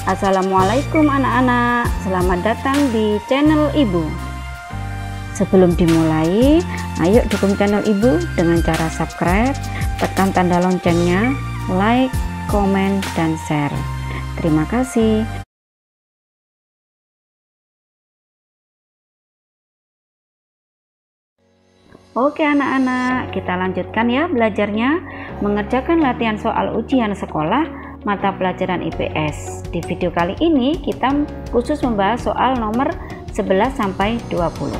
Assalamualaikum anak-anak, selamat datang di channel Ibu. Sebelum dimulai, ayo dukung channel Ibu dengan cara subscribe, tekan tanda loncengnya, like, komen, dan share. Terima kasih. Oke anak-anak, kita lanjutkan ya belajarnya, mengerjakan latihan soal ujian sekolah mata pelajaran IPS. Di video kali ini kita khusus membahas soal nomor 11 sampai 20.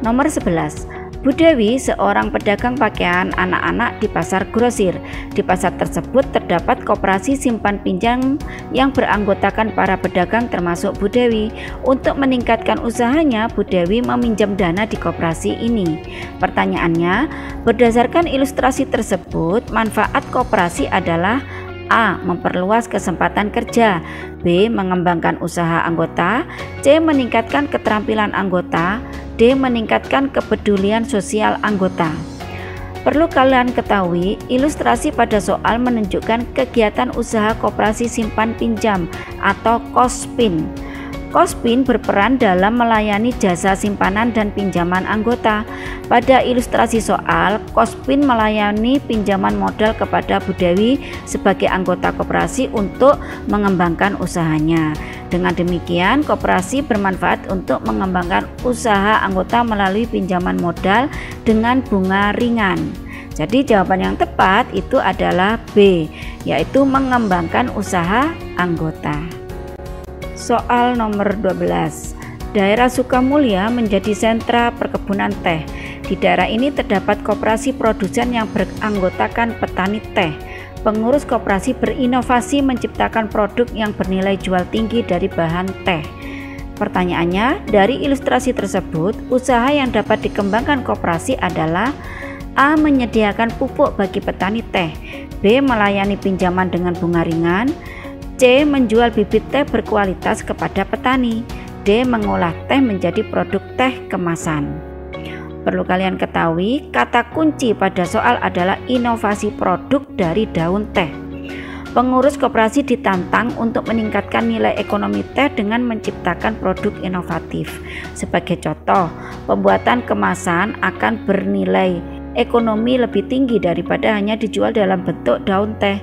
Nomor 11. Bu Dewi seorang pedagang pakaian anak-anak di pasar grosir. Di pasar tersebut terdapat koperasi simpan pinjam yang beranggotakan para pedagang termasuk Bu Dewi. Untuk meningkatkan usahanya, Bu Dewi meminjam dana di koperasi ini. Pertanyaannya, berdasarkan ilustrasi tersebut, manfaat koperasi adalah A. Memperluas kesempatan kerja, B. Mengembangkan usaha anggota, C. Meningkatkan keterampilan anggota, D. Meningkatkan kepedulian sosial anggota. Perlu kalian ketahui, ilustrasi pada soal menunjukkan kegiatan usaha koperasi simpan pinjam atau KOSPIN. KOSPIN berperan dalam melayani jasa simpanan dan pinjaman anggota. Pada ilustrasi soal, KOSPIN melayani pinjaman modal kepada Bu Dewi sebagai anggota koperasi untuk mengembangkan usahanya. Dengan demikian, koperasi bermanfaat untuk mengembangkan usaha anggota melalui pinjaman modal dengan bunga ringan. Jadi jawaban yang tepat itu adalah B, yaitu mengembangkan usaha anggota. Soal nomor 12. Daerah Sukamulya menjadi sentra perkebunan teh. Di daerah ini terdapat koperasi produsen yang beranggotakan petani teh. Pengurus koperasi berinovasi menciptakan produk yang bernilai jual tinggi dari bahan teh. Pertanyaannya, dari ilustrasi tersebut, usaha yang dapat dikembangkan koperasi adalah A. Menyediakan pupuk bagi petani teh, B. Melayani pinjaman dengan bunga ringan, C. Menjual bibit teh berkualitas kepada petani, D. Mengolah teh menjadi produk teh kemasan. Perlu kalian ketahui, kata kunci pada soal adalah inovasi produk dari daun teh. Pengurus koperasi ditantang untuk meningkatkan nilai ekonomi teh dengan menciptakan produk inovatif. Sebagai contoh, pembuatan kemasan akan bernilai ekonomi lebih tinggi daripada hanya dijual dalam bentuk daun teh.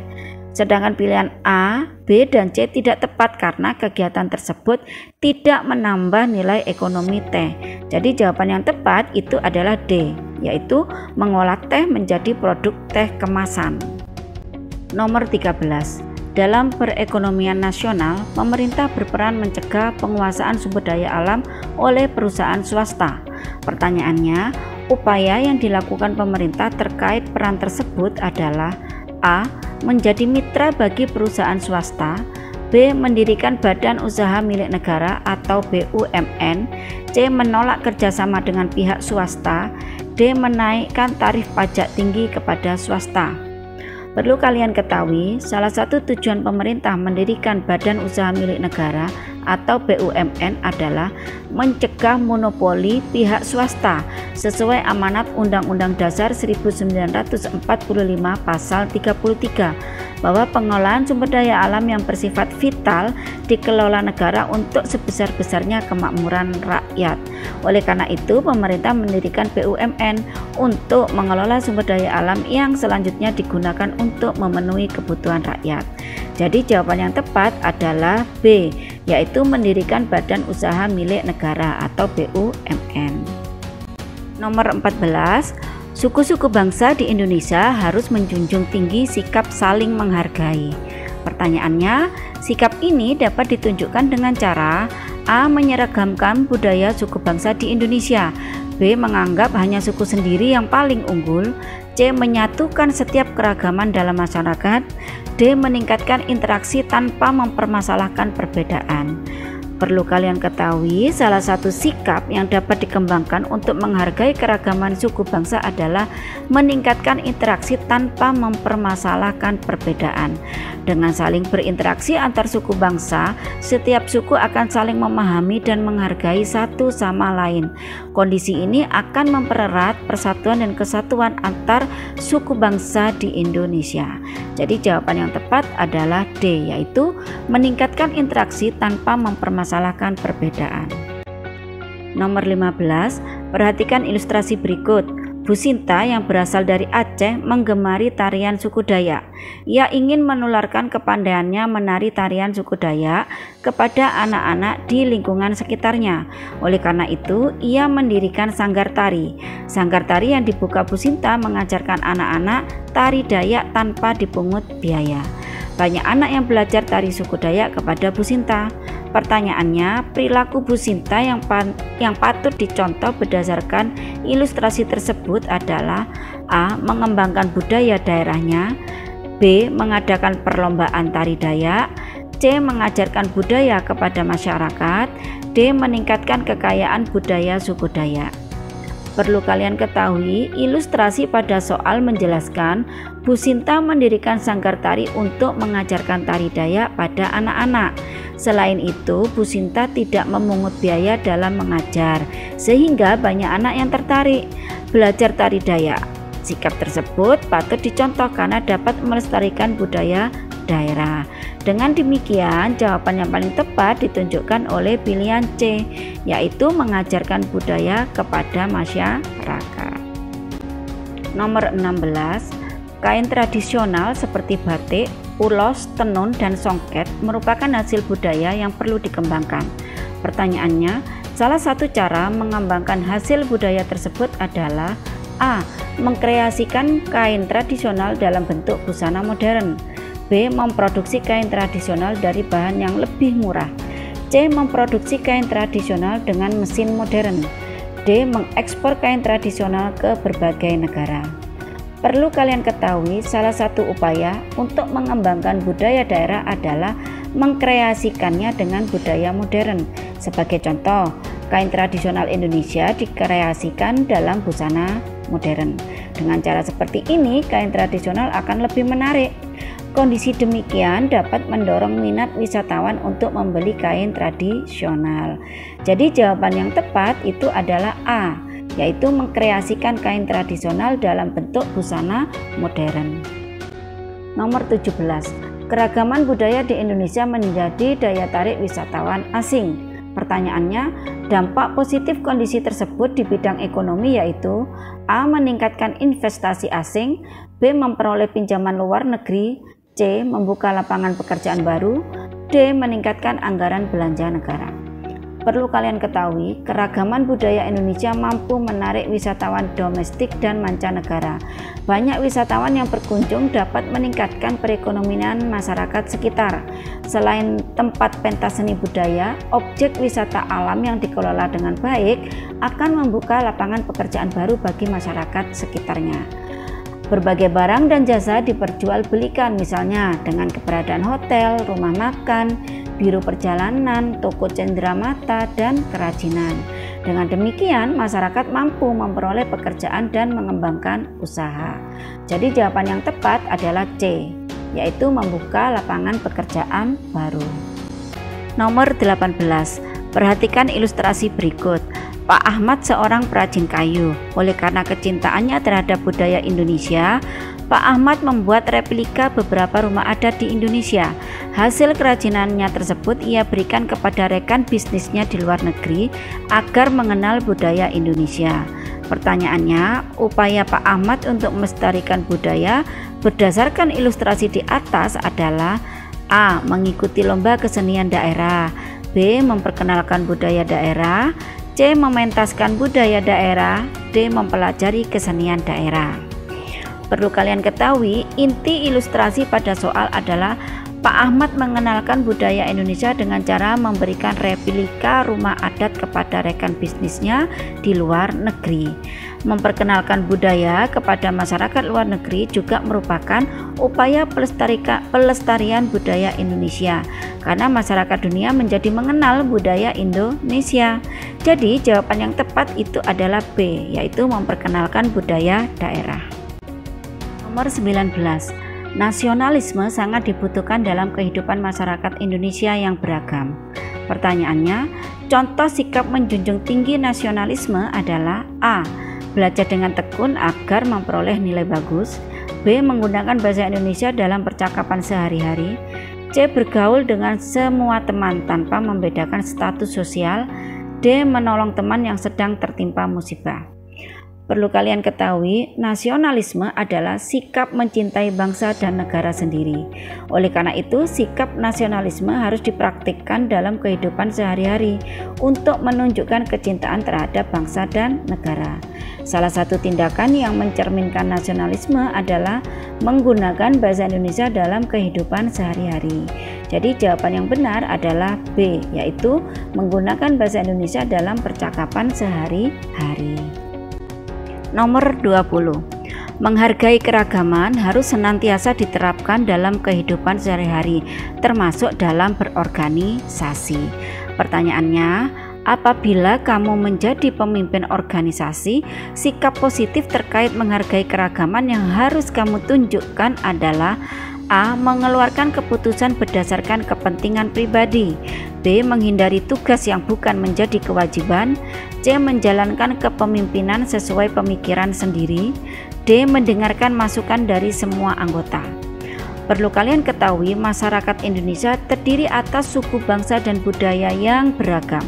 Sedangkan pilihan A, B, dan C tidak tepat karena kegiatan tersebut tidak menambah nilai ekonomi teh. Jadi jawaban yang tepat itu adalah D, yaitu mengolah teh menjadi produk teh kemasan. Nomor 13. Dalam perekonomian nasional, pemerintah berperan mencegah penguasaan sumber daya alam oleh perusahaan swasta. Pertanyaannya, upaya yang dilakukan pemerintah terkait peran tersebut adalah A. Menjadi mitra bagi perusahaan swasta, B. Mendirikan badan usaha milik negara atau BUMN, C. Menolak kerjasama dengan pihak swasta, D. Menaikkan tarif pajak tinggi kepada swasta. Perlu kalian ketahui, salah satu tujuan pemerintah mendirikan badan usaha milik negara atau BUMN adalah mencegah monopoli pihak swasta sesuai amanat Undang-Undang Dasar 1945 pasal 33 bahwa pengolahan sumber daya alam yang bersifat vital dikelola negara untuk sebesar-besarnya kemakmuran rakyat. Oleh karena itu, pemerintah mendirikan BUMN untuk mengelola sumber daya alam yang selanjutnya digunakan untuk memenuhi kebutuhan rakyat. Jadi jawaban yang tepat adalah B, yaitu mendirikan badan usaha milik negara atau BUMN. Nomor 14. Suku-suku bangsa di Indonesia harus menjunjung tinggi sikap saling menghargai. Pertanyaannya, sikap ini dapat ditunjukkan dengan cara A. Menyeragamkan budaya suku bangsa di Indonesia, B. Menganggap hanya suku sendiri yang paling unggul, C. Menyatukan setiap keragaman dalam masyarakat, D. Meningkatkan interaksi tanpa mempermasalahkan perbedaan. Perlu kalian ketahui, salah satu sikap yang dapat dikembangkan untuk menghargai keragaman suku bangsa adalah meningkatkan interaksi tanpa mempermasalahkan perbedaan. Dengan saling berinteraksi antar suku bangsa, setiap suku akan saling memahami dan menghargai satu sama lain. Kondisi ini akan mempererat persatuan dan kesatuan antar suku bangsa di Indonesia. Jadi jawaban yang tepat adalah D, yaitu meningkatkan interaksi tanpa mempermasalahkan perbedaan. Nomor 15, perhatikan ilustrasi berikut. Bu Sinta yang berasal dari Aceh menggemari tarian suku Dayak. Ia ingin menularkan kepandaiannya menari tarian suku Dayak kepada anak-anak di lingkungan sekitarnya. Oleh karena itu, ia mendirikan sanggar tari. Sanggar tari yang dibuka Bu Sinta mengajarkan anak-anak tari Dayak tanpa dipungut biaya. Banyak anak yang belajar tari suku Dayak kepada Bu Sinta. Pertanyaannya, perilaku Bu Sinta yang patut dicontoh berdasarkan ilustrasi tersebut adalah A. Mengembangkan budaya daerahnya, B. Mengadakan perlombaan tari Dayak, C. Mengajarkan budaya kepada masyarakat, D. Meningkatkan kekayaan budaya suku Dayak. Perlu kalian ketahui, ilustrasi pada soal menjelaskan Bu Sinta mendirikan sanggar tari untuk mengajarkan tari Dayak pada anak-anak. Selain itu, Bu Sinta tidak memungut biaya dalam mengajar, sehingga banyak anak yang tertarik belajar tari Dayak. Sikap tersebut patut dicontoh karena dapat melestarikan budaya daerah. Dengan demikian, jawaban yang paling tepat ditunjukkan oleh pilihan C, yaitu mengajarkan budaya kepada masyarakat. Nomor 16, kain tradisional seperti batik, ulos, tenun, dan songket merupakan hasil budaya yang perlu dikembangkan. Pertanyaannya, salah satu cara mengembangkan hasil budaya tersebut adalah A. Mengkreasikan kain tradisional dalam bentuk busana modern, B. Memproduksi kain tradisional dari bahan yang lebih murah, C. Memproduksi kain tradisional dengan mesin modern, D. Mengekspor kain tradisional ke berbagai negara. Perlu kalian ketahui, salah satu upaya untuk mengembangkan budaya daerah adalah mengkreasikannya dengan budaya modern. Sebagai contoh, kain tradisional Indonesia dikreasikan dalam busana modern. Dengan cara seperti ini, kain tradisional akan lebih menarik. Kondisi demikian dapat mendorong minat wisatawan untuk membeli kain tradisional. Jadi jawaban yang tepat itu adalah A, yaitu mengkreasikan kain tradisional dalam bentuk busana modern. Nomor 17, keragaman budaya di Indonesia menjadi daya tarik wisatawan asing. Pertanyaannya, dampak positif kondisi tersebut di bidang ekonomi yaitu A. Meningkatkan investasi asing, B. Memperoleh pinjaman luar negeri, C. Membuka lapangan pekerjaan baru, D. Meningkatkan anggaran belanja negara. Perlu kalian ketahui, keragaman budaya Indonesia mampu menarik wisatawan domestik dan mancanegara. Banyak wisatawan yang berkunjung dapat meningkatkan perekonomian masyarakat sekitar. Selain tempat pentas seni budaya, objek wisata alam yang dikelola dengan baik akan membuka lapangan pekerjaan baru bagi masyarakat sekitarnya. Berbagai barang dan jasa diperjualbelikan, misalnya dengan keberadaan hotel, rumah makan, biro perjalanan, toko cenderamata, dan kerajinan. Dengan demikian, masyarakat mampu memperoleh pekerjaan dan mengembangkan usaha. Jadi jawaban yang tepat adalah C, yaitu membuka lapangan pekerjaan baru. Nomor 18, perhatikan ilustrasi berikut. Pak Ahmad seorang perajin kayu. Oleh karena kecintaannya terhadap budaya Indonesia, Pak Ahmad membuat replika beberapa rumah adat di Indonesia. Hasil kerajinannya tersebut ia berikan kepada rekan bisnisnya di luar negeri agar mengenal budaya Indonesia. Pertanyaannya, upaya Pak Ahmad untuk melestarikan budaya berdasarkan ilustrasi di atas adalah A. Mengikuti lomba kesenian daerah, B. Memperkenalkan budaya daerah, C. Mementaskan budaya daerah, D. Mempelajari kesenian daerah. Perlu kalian ketahui, inti ilustrasi pada soal adalah Pak Ahmad mengenalkan budaya Indonesia dengan cara memberikan replika rumah adat kepada rekan bisnisnya di luar negeri. Memperkenalkan budaya kepada masyarakat luar negeri juga merupakan upaya pelestarian budaya Indonesia, karena masyarakat dunia menjadi mengenal budaya Indonesia. Jadi jawaban yang tepat itu adalah B, yaitu memperkenalkan budaya daerah. Nomor 19. Nasionalisme sangat dibutuhkan dalam kehidupan masyarakat Indonesia yang beragam. Pertanyaannya, contoh sikap menjunjung tinggi nasionalisme adalah A. Belajar dengan tekun agar memperoleh nilai bagus. B. Menggunakan bahasa Indonesia dalam percakapan sehari-hari. C. Bergaul dengan semua teman tanpa membedakan status sosial. D. Menolong teman yang sedang tertimpa musibah. Perlu kalian ketahui, nasionalisme adalah sikap mencintai bangsa dan negara sendiri. Oleh karena itu, sikap nasionalisme harus dipraktikkan dalam kehidupan sehari-hari untuk menunjukkan kecintaan terhadap bangsa dan negara. Salah satu tindakan yang mencerminkan nasionalisme adalah menggunakan bahasa Indonesia dalam kehidupan sehari-hari. Jadi jawaban yang benar adalah B, yaitu menggunakan bahasa Indonesia dalam percakapan sehari-hari. Nomor 20. Menghargai keragaman harus senantiasa diterapkan dalam kehidupan sehari-hari, termasuk dalam berorganisasi. Pertanyaannya, apabila kamu menjadi pemimpin organisasi, sikap positif terkait menghargai keragaman yang harus kamu tunjukkan adalah A. Mengeluarkan keputusan berdasarkan kepentingan pribadi. B. Menghindari tugas yang bukan menjadi kewajiban. C. Menjalankan kepemimpinan sesuai pemikiran sendiri. D. Mendengarkan masukan dari semua anggota. Perlu kalian ketahui, masyarakat Indonesia terdiri atas suku bangsa dan budaya yang beragam.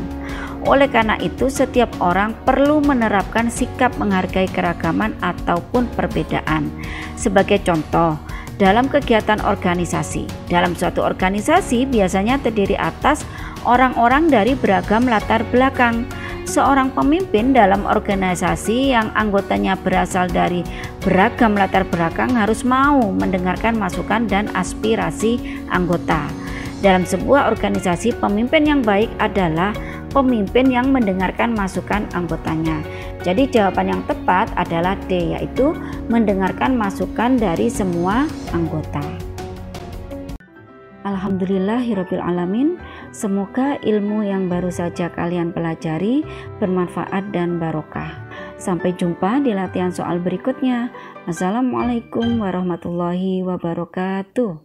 Oleh karena itu, setiap orang perlu menerapkan sikap menghargai keragaman ataupun perbedaan. Sebagai contoh, dalam kegiatan organisasi, dalam suatu organisasi biasanya terdiri atas orang-orang dari beragam latar belakang. Seorang pemimpin dalam organisasi yang anggotanya berasal dari beragam latar belakang harus mau mendengarkan masukan dan aspirasi anggota. Dalam sebuah organisasi, pemimpin yang baik adalah pemimpin yang mendengarkan masukan anggotanya. Jadi jawaban yang tepat adalah D, yaitu mendengarkan masukan dari semua anggota. Alhamdulillahirabbil alamin. Semoga ilmu yang baru saja kalian pelajari bermanfaat dan barokah. Sampai jumpa di latihan soal berikutnya. Assalamualaikum warahmatullahi wabarakatuh.